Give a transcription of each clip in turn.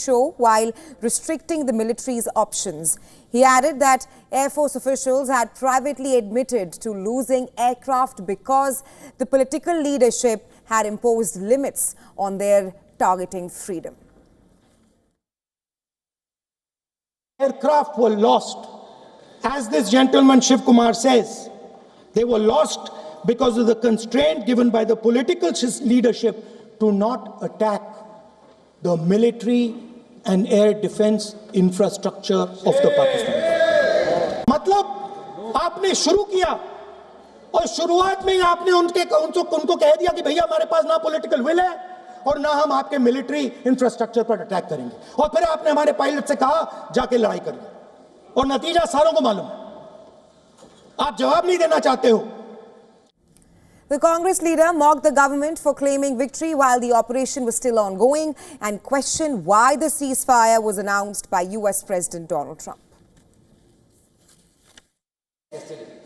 show while restricting the military's options. He added that Air Force officials had privately admitted to losing aircraft because the political leadership had imposed limits on their targeting freedom. Aircraft were lost. As this gentleman Shiv Kumar says, they were lost because of the constraint given by the political leadership to not attack the military and air defense infrastructure of the Pakistan. मतलब आपने शुरू किया और शुरुआत में ही आपने उनको कह दिया कि भैया हमारे पास ना पॉलिटिकल विल है और ना हम आपके मिलिट्री इंफ्रास्ट्रक्चर पर अटैक करेंगे, और फिर आपने हमारे पायलट से कहा जाके लड़ाई करिए, और नतीजा सारों को मालूम है। आप जवाब नहीं देना चाहते हो। The Congress leader mocked the government for claiming victory while the operation was still ongoing and questioned why the ceasefire was announced by US President Donald Trump.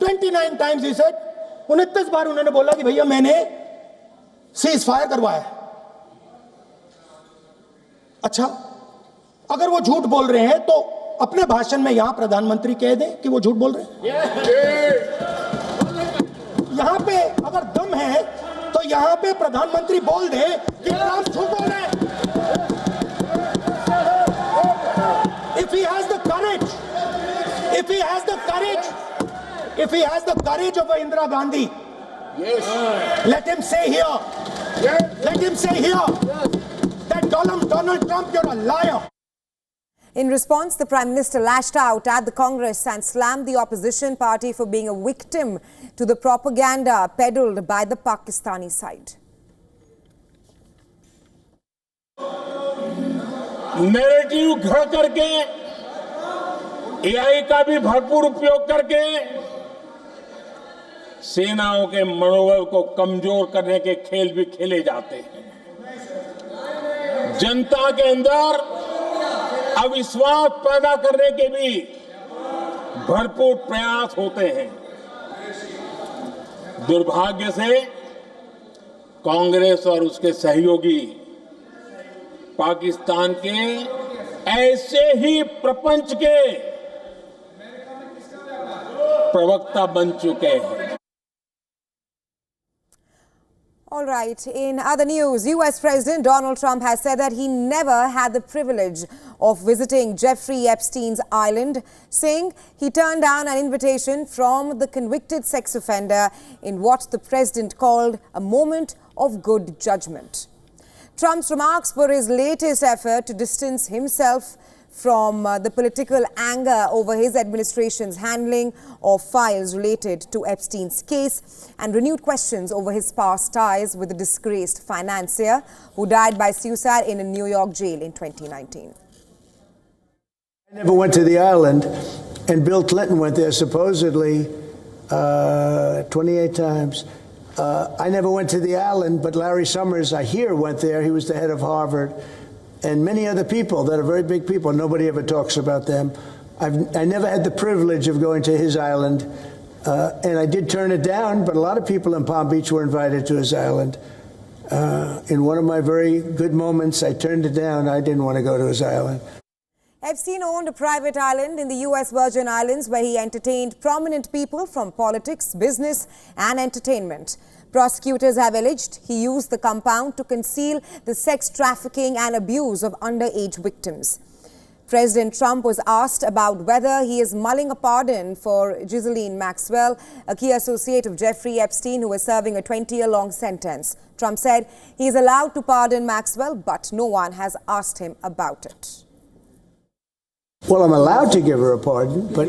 29 times he said, 29 बार उन्होंने बोला कि भैया मैंने ceasefire करवाया। अच्छा, अगर वो झूठ बोल रहे हैं तो अपने भाषण में यहां प्रधानमंत्री कह दें कि वो झूठ बोल रहे हैं। यहां पे अगर दम है तो यहां पे प्रधानमंत्री बोल दे कि ट्रंप झूठ बोल रहे हैं। If he has the courage, if he has the courage of Indira Gandhi, let him say here, that Donald Trump, you're a liar. In response, the Prime Minister lashed out at the Congress and slammed the opposition party for being a victim to the propaganda peddled by the Pakistani side. Narrative खड़ा करके, AI का भी भरपूर उपयोग करके सेनाओं के मनोबल को कमजोर करने के खेल भी खेले जाते हैं। जनता के अंदर अविश्वास पैदा करने के भी भरपूर प्रयास होते हैं। दुर्भाग्य से कांग्रेस और उसके सहयोगी पाकिस्तान के ऐसे ही प्रपंच के प्रवक्ता बन चुके हैं। All right. In other news, US President Donald Trump has said that he never had the privilege of visiting Jeffrey Epstein's island, saying he turned down an invitation from the convicted sex offender in what the president called a moment of good judgment. Trump's remarks were his latest effort to distance himself from the political anger over his administration's handling of files related to Epstein's case and renewed questions over his past ties with the disgraced financier who died by suicide in a New York jail in 2019. I never went to the island, and Bill Clinton went there supposedly 28 times. I never went to the island, but Larry Summers, I hear, went there. He was the head of Harvard. And many other people that are very big people. Nobody ever talks about them. I never had the privilege of going to his island, and I did turn it down, but a lot of people in Palm Beach were invited to his island. In one of my very good moments, I turned it down. I didn't want to go to his island. Epstein owned a private island in the U.S. Virgin Islands where he entertained prominent people from politics, business and entertainment. Prosecutors have alleged he used the compound to conceal the sex trafficking and abuse of underage victims. President Trump was asked about whether he is mulling a pardon for Ghislaine Maxwell, a key associate of Jeffrey Epstein who is serving a 20-year-long sentence. Trump said he is allowed to pardon Maxwell, but no one has asked him about it. Well, I'm allowed to give her a pardon, but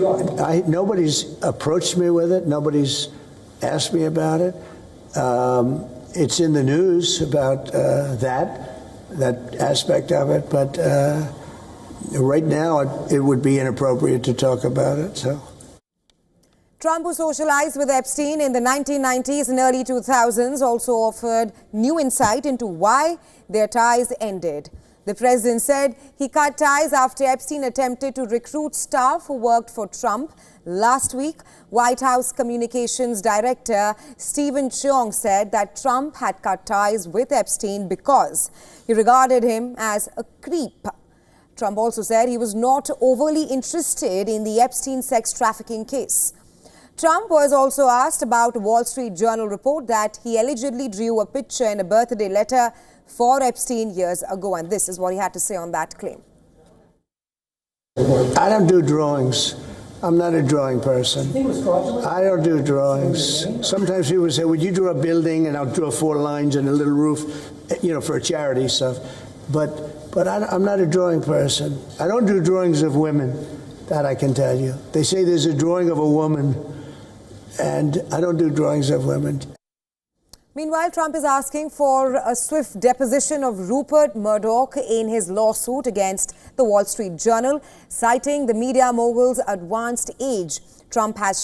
nobody's approached me with it. Nobody's asked me about it. It's in the news about that aspect of it, but right now it would be inappropriate to talk about it. So, Trump, who socialized with Epstein in the 1990s and early 2000s, also offered new insight into why their ties ended. The president said he cut ties after Epstein attempted to recruit staff who worked for Trump. Last week, White House Communications Director Stephen Cheong said that Trump had cut ties with Epstein because he regarded him as a creep. Trump also said he was not overly interested in the Epstein sex trafficking case. Trump was also asked about a Wall Street Journal report that he allegedly drew a picture in a birthday letter for Epstein years ago, and this is what he had to say on that claim. I don't do drawings. I'm not a drawing person. I don't do drawings. Sometimes people say, would you draw a building? And I'll draw 4 lines and a little roof, for a charity stuff. But I'm not a drawing person. I don't do drawings of women, that I can tell you. They say there's a drawing of a woman, and I don't do drawings of women. Meanwhile, Trump is asking for a swift deposition of Rupert Murdoch in his lawsuit against the Wall Street Journal, citing the media mogul's advanced age. Trump has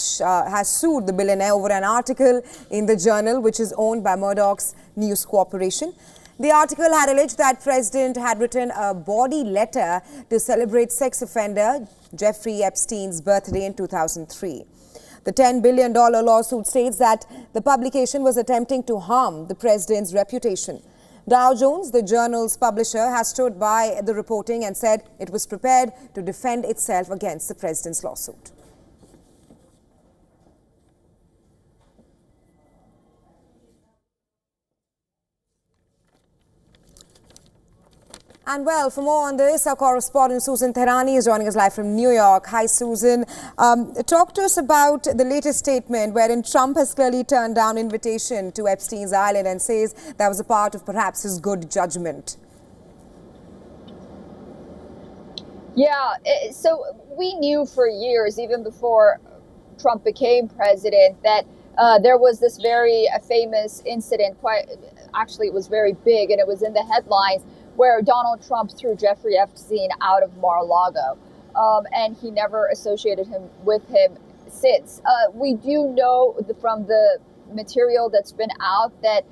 sued the billionaire over an article in the Journal, which is owned by Murdoch's News Corporation. The article had alleged that President had written a bawdy letter to celebrate sex offender Jeffrey Epstein's birthday in 2003. The $10 billion lawsuit states that the publication was attempting to harm the president's reputation. Dow Jones, the Journal's publisher, has stood by the reporting and said it was prepared to defend itself against the president's lawsuit. And well, for more on this, our correspondent Susan Tehrani is joining us live from New York. Hi, Susan. Talk to us about the latest statement wherein Trump has clearly turned down invitation to Epstein's Island and says that was a part of perhaps his good judgment. Yeah, so we knew for years, even before Trump became president, that there was this very famous incident. Actually, it was very big, and it was in the headlines, where Donald Trump threw Jeffrey Epstein out of Mar-a-Lago, and he never associated him with him since. We do know from the material that's been out that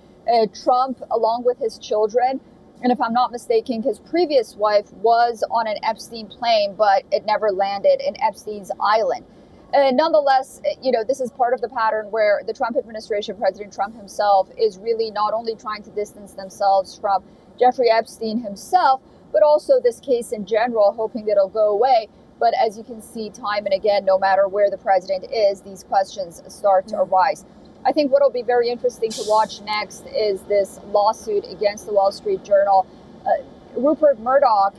Trump, along with his children, and if I'm not mistaken, his previous wife was on an Epstein plane, but it never landed in Epstein's Island. Nonetheless, this is part of the pattern where the Trump administration, President Trump himself, is really not only trying to distance themselves from Jeffrey Epstein himself, but also this case in general, hoping that it'll go away. But as you can see, time and again, no matter where the president is, these questions start to arise. I think what will be very interesting to watch next is this lawsuit against the Wall Street Journal. Rupert Murdoch,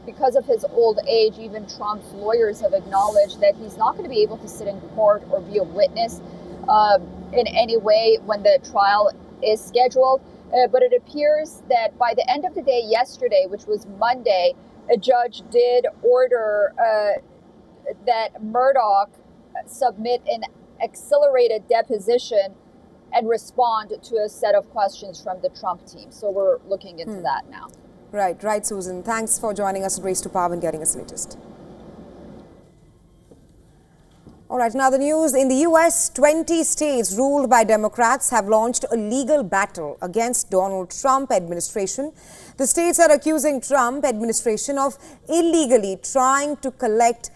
because of his old age, even Trump's lawyers have acknowledged that he's not going to be able to sit in court or be a witness in any way when the trial is scheduled. But it appears that by the end of the day yesterday, which was Monday, a judge did order that Murdoch submit an accelerated deposition and respond to a set of questions from the Trump team. So we're looking into that now. Right, Susan. Thanks for joining us at Race to Power and getting us latest. All right, now the news. In the U.S., 20 states ruled by Democrats have launched a legal battle against Donald Trump administration. The states are accusing Trump administration of illegally trying to collect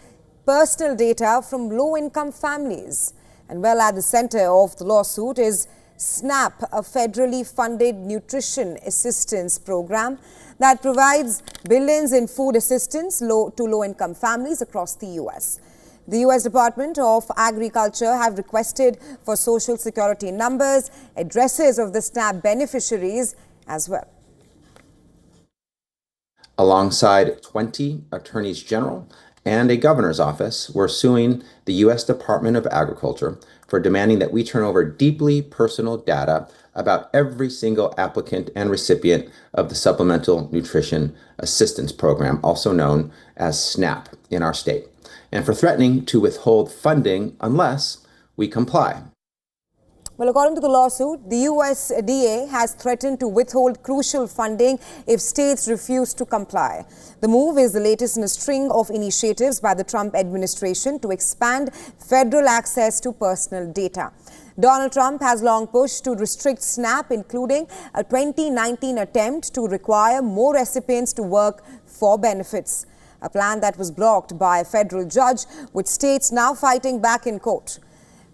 personal data from low-income families. And well, at the center of the lawsuit is SNAP, a federally funded nutrition assistance program that provides billions in food assistance to low-income families across the U.S. The U.S. Department of Agriculture have requested for Social Security numbers, addresses of the SNAP beneficiaries as well. Alongside 20 attorneys general and a governor's office, we're suing the U.S. Department of Agriculture for demanding that we turn over deeply personal data about every single applicant and recipient of the Supplemental Nutrition Assistance Program, also known as SNAP, in our state, and for threatening to withhold funding unless we comply. Well, according to the lawsuit, the USDA has threatened to withhold crucial funding if states refuse to comply. The move is the latest in a string of initiatives by the Trump administration to expand federal access to personal data. Donald Trump has long pushed to restrict SNAP, including a 2019 attempt to require more recipients to work for benefits, a plan that was blocked by a federal judge, with states now fighting back in court.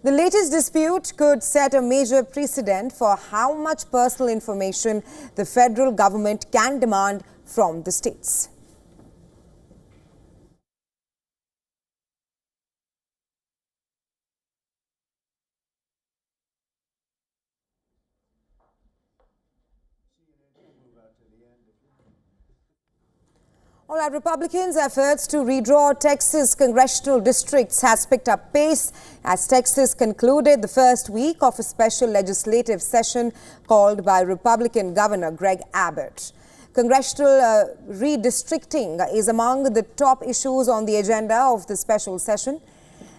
The latest dispute could set a major precedent for how much personal information the federal government can demand from the states. All right, Republicans' efforts to redraw Texas congressional districts has picked up pace as Texas concluded the first week of a special legislative session called by Republican Governor Greg Abbott. Congressional redistricting is among the top issues on the agenda of the special session.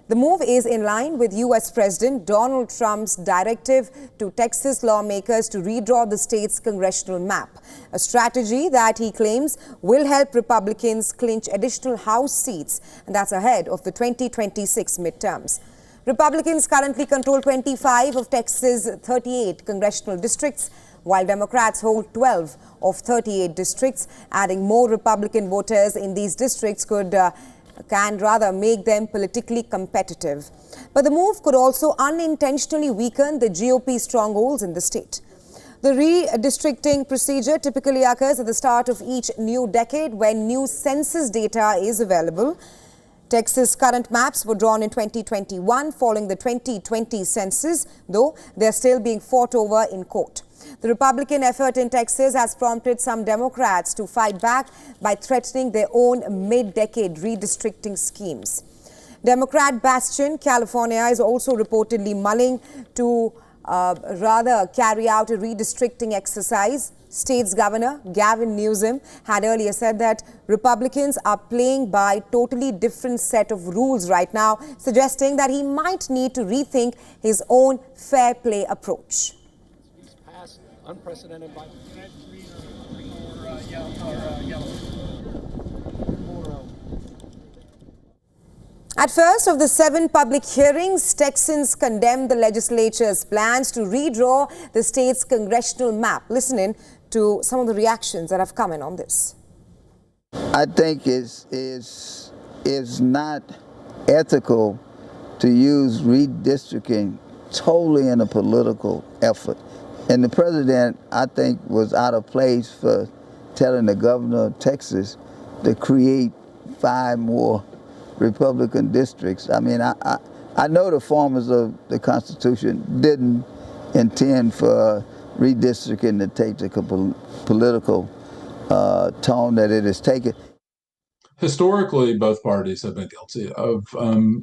The move is in line with U.S. President Donald Trump's directive to Texas lawmakers to redraw the state's congressional map, a strategy that he claims will help Republicans clinch additional House seats, and that's ahead of the 2026 midterms. Republicans currently control 25 of Texas' 38 congressional districts, while Democrats hold 12 of 38 districts. Adding more Republican voters in these districts can rather make them politically competitive. But the move could also unintentionally weaken the GOP strongholds in the state. The redistricting procedure typically occurs at the start of each new decade when new census data is available. Texas' current maps were drawn in 2021 following the 2020 census, though they're still being fought over in court. The Republican effort in Texas has prompted some Democrats to fight back by threatening their own mid-decade redistricting schemes. Democrat bastion California is also reportedly mulling to rather carry out a redistricting exercise. State's Governor Gavin Newsom had earlier said that Republicans are playing by totally different set of rules right now, suggesting that he might need to rethink his own fair play approach. Unprecedented by At first of the 7 public hearings, Texans condemned the legislature's plans to redraw the state's congressional map. Listen in to some of the reactions that have come in on this. I think it's not ethical to use redistricting totally in a political effort. And the president, I think, was out of place for telling the governor of Texas to create 5 more Republican districts. I mean, I know the formers of the Constitution didn't intend for redistricting to take the political tone that it has taken. Historically, both parties have been guilty of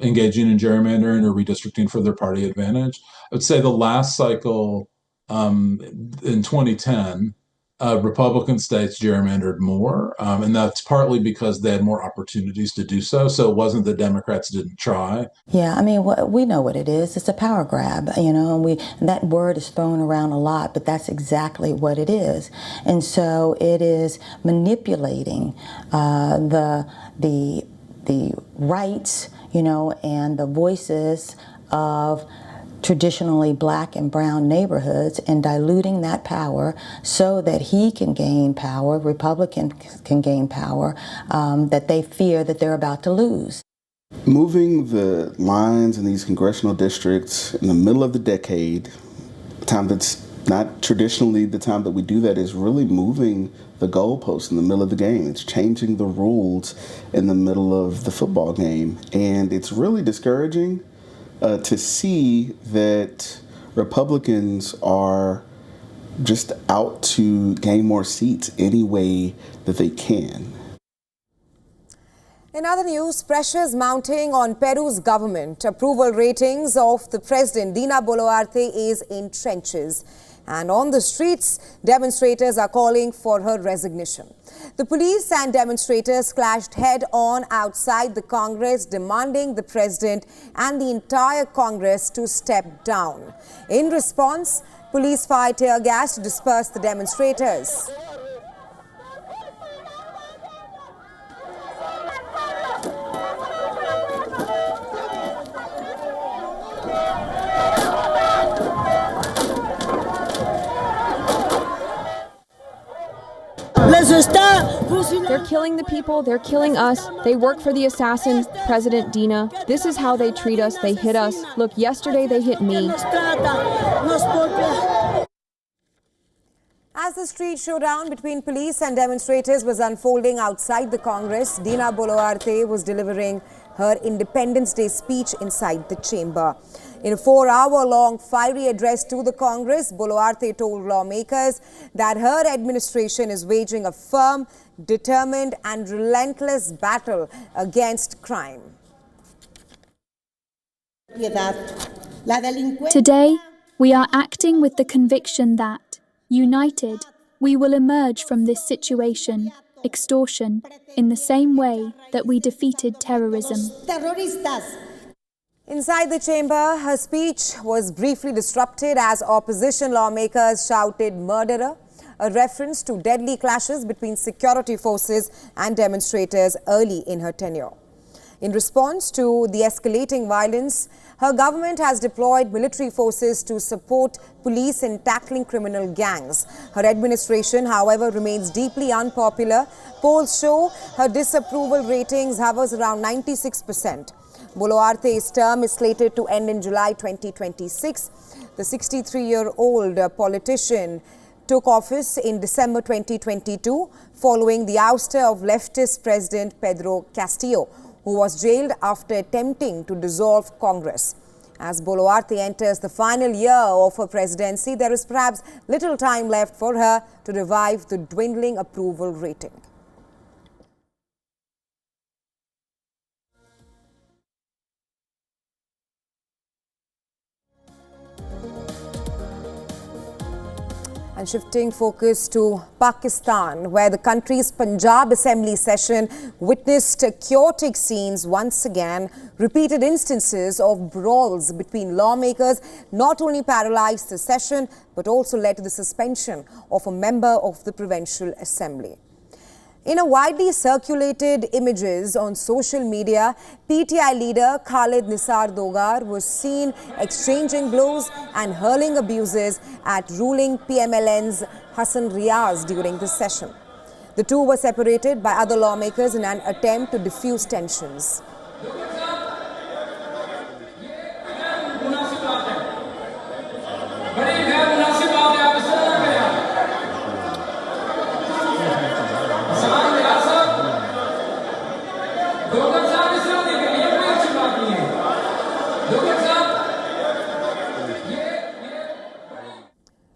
engaging in gerrymandering or redistricting for their party advantage. I would say the last cycle in 2010, Republican states gerrymandered more, and that's partly because they had more opportunities to do so. So it wasn't that Democrats didn't try. Yeah, I mean, we know what it is. It's a power grab, you know, and that word is thrown around a lot, but that's exactly what it is. And so it is manipulating the rights, you know, and the voices of traditionally black and brown neighborhoods and diluting that power so that he can gain power, Republicans can gain power, that they fear that they're about to lose. Moving the lines in these congressional districts in the middle of the decade, a time that's not traditionally the time that we do that, is really moving the goalposts in the middle of the game. It's changing the rules in the middle of the football game. And it's really discouraging to see that Republicans are just out to gain more seats any way that they can. In other news, pressures mounting on Peru's government. Approval ratings of the president, Dina Boluarte, is in trenches. And on the streets, demonstrators are calling for her resignation. The police and demonstrators clashed head-on outside the Congress, demanding the president and the entire Congress to step down. In response, police fired tear gas to disperse the demonstrators. They're killing the people, they're killing us. They work for the assassin, President Dina. This is how they treat us, they hit us. Look, yesterday they hit me. As As the street showdown between police and demonstrators was unfolding outside the Congress, Dina Boluarte was delivering her Independence Day speech inside the chamber. In a 4-hour-long fiery address to the Congress, Boluarte told lawmakers that her administration is waging a firm, determined and relentless battle against crime. Today, we are acting with the conviction that, united, we will emerge from this situation, extortion, in the same way that we defeated terrorism. Inside the chamber, her speech was briefly disrupted as opposition lawmakers shouted "murderer," a reference to deadly clashes between security forces and demonstrators early in her tenure. In response to the escalating violence, her government has deployed military forces to support police in tackling criminal gangs. Her administration, however, remains deeply unpopular. Polls show her disapproval ratings hovers around 96%. Boluarte's term is slated to end in July 2026. The 63-year-old politician took office in December 2022 following the ouster of leftist President Pedro Castillo, who was jailed after attempting to dissolve Congress. As Boluarte enters the final year of her presidency, there is perhaps little time left for her to revive the dwindling approval rating. And shifting focus to Pakistan, where the country's Punjab Assembly session witnessed chaotic scenes once again. Repeated instances of brawls between lawmakers not only paralyzed the session, but also led to the suspension of a member of the Provincial Assembly. In a widely circulated images on social media, PTI leader Khalid Nisar Dogar was seen exchanging blows and hurling abuses at ruling PMLN's Hassan Riaz during the session. The two were separated by other lawmakers in an attempt to diffuse tensions.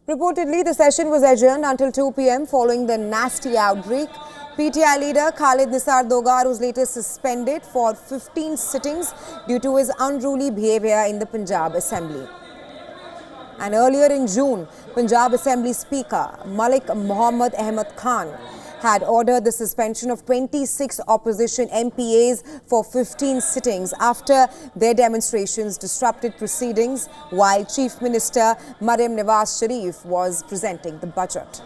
Reportedly, the session was adjourned until 2 p.m. following the nasty outbreak. PTI leader Khalid Nisar Dogar was later suspended for 15 sittings due to his unruly behavior in the Punjab Assembly. And earlier in June, Punjab Assembly Speaker Malik Muhammad Ahmed Khan had ordered the suspension of 26 opposition MPAs for 15 sittings after their demonstrations disrupted proceedings while Chief Minister Maryam Nawaz Sharif was presenting the budget.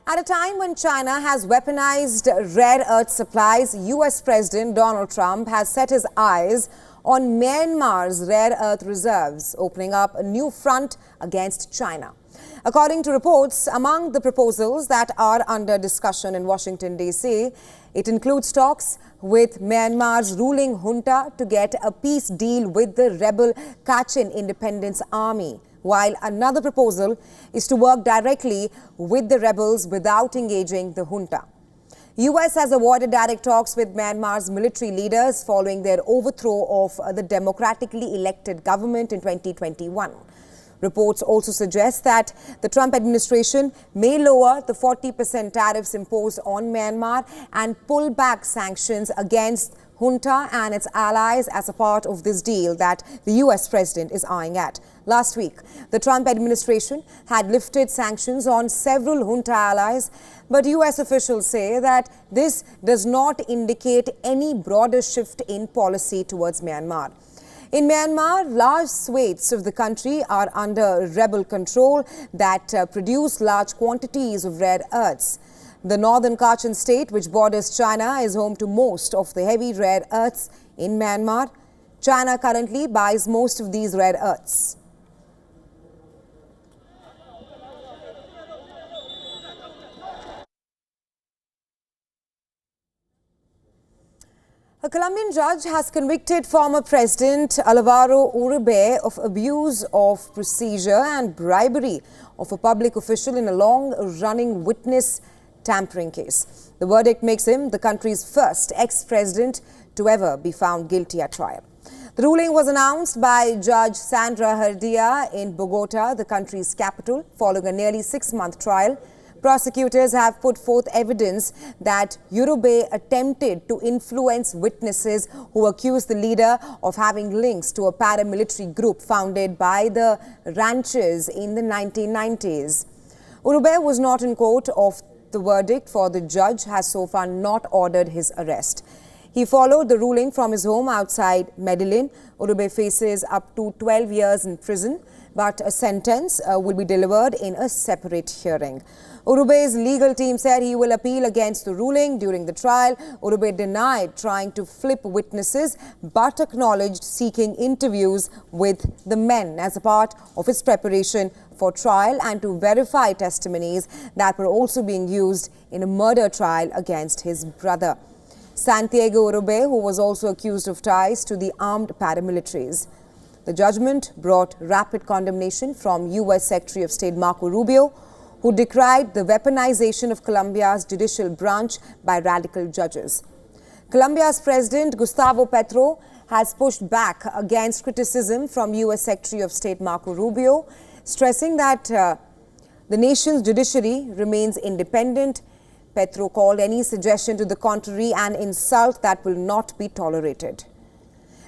At a time when China has weaponized rare earth supplies, US President Donald Trump has set his eyes on Myanmar's rare earth reserves, opening up a new front against China. According to reports, among the proposals that are under discussion in Washington, D.C., it includes talks with Myanmar's ruling junta to get a peace deal with the rebel Kachin Independence Army, while another proposal is to work directly with the rebels without engaging the junta. US has avoided direct talks with Myanmar's military leaders following their overthrow of the democratically elected government in 2021. Reports also suggest that the Trump administration may lower the 40% tariffs imposed on Myanmar and pull back sanctions against junta and its allies as a part of this deal that the US president is eyeing at. Last week, the Trump administration had lifted sanctions on several junta allies, but US officials say that this does not indicate any broader shift in policy towards Myanmar. In Myanmar, large swathes of the country are under rebel control that produce large quantities of rare earths. The northern Kachin state, which borders China, is home to most of the heavy rare earths in Myanmar. China currently buys most of these rare earths. A Colombian judge has convicted former President Alvaro Uribe of abuse of procedure and bribery of a public official in a long-running witness tampering case. The verdict makes him the country's first ex-president to ever be found guilty at trial. The ruling was announced by Judge Sandra Herdia in Bogota, the country's capital, following a nearly 6-month trial. Prosecutors have put forth evidence that Uribe attempted to influence witnesses who accused the leader of having links to a paramilitary group founded by the ranchers in the 1990s. Uribe was not in court of the verdict, for the judge has so far not ordered his arrest. He followed the ruling from his home outside Medellin. Uribe faces up to 12 years in prison, but a sentence will be delivered in a separate hearing. Uribe's legal team said he will appeal against the ruling. During the trial, Uribe denied trying to flip witnesses, but acknowledged seeking interviews with the men as a part of his preparation for trial and to verify testimonies that were also being used in a murder trial against his brother, Santiago Uribe, who was also accused of ties to the armed paramilitaries. The judgment brought rapid condemnation from U.S. Secretary of State Marco Rubio, who decried the weaponization of Colombia's judicial branch by radical judges. Colombia's President Gustavo Petro has pushed back against criticism from U.S. Secretary of State Marco Rubio, stressing that the nation's judiciary remains independent. Petro called any suggestion to the contrary an insult that will not be tolerated.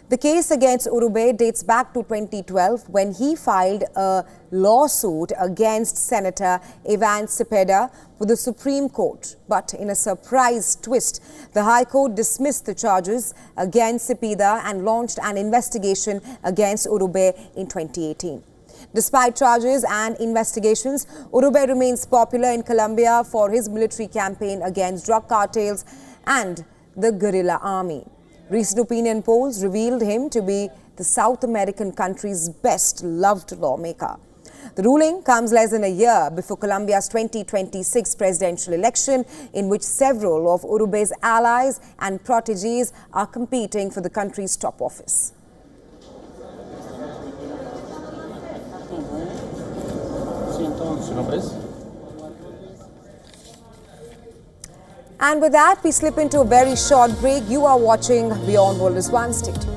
The case against Uribe dates back to 2012 when he filed a lawsuit against Senator Ivan Cepeda with the Supreme Court. But in a surprise twist, the High Court dismissed the charges against Cepeda and launched an investigation against Uribe in 2018. Despite charges and investigations, Uribe remains popular in Colombia for his military campaign against drug cartels and the guerrilla army. Recent opinion polls revealed him to be the South American country's best-loved lawmaker. The ruling comes less than a year before Colombia's 2026 presidential election, in which several of Uribe's allies and proteges are competing for the country's top office. And with that, we slip into a very short break. You are watching WION The World is One. Stay tuned.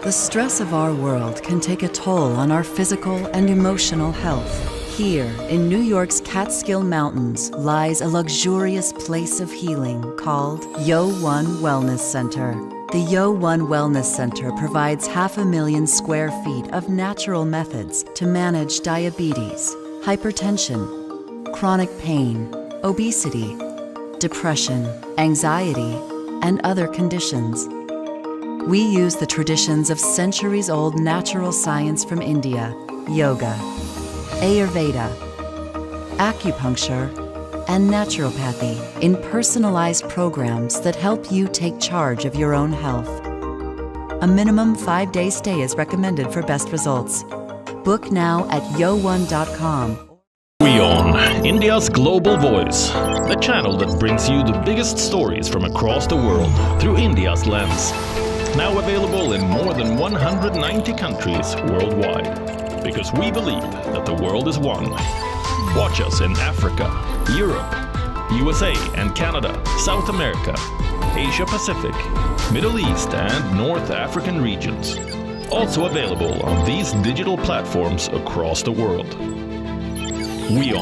The stress of our world can take a toll on our physical and emotional health. Here, in New York's Catskill Mountains, lies a luxurious place of healing called WION Wellness Center. The WION Wellness Center provides 500,000 square feet of natural methods to manage diabetes, hypertension, chronic pain, obesity, depression, anxiety, and other conditions. We use the traditions of centuries-old natural science from India, yoga, Ayurveda, acupuncture, and naturopathy in personalized programs that help you take charge of your own health. A minimum 5-day stay is recommended for best results. Book now at yowon.com. WION, India's global voice, the channel that brings you the biggest stories from across the world through India's lens. Now available in more than 190 countries worldwide, because we believe that the world is one. Watch us in Africa, Europe, USA and Canada, South America, Asia Pacific, Middle East and North African regions. Also available on these digital platforms across the world. WION.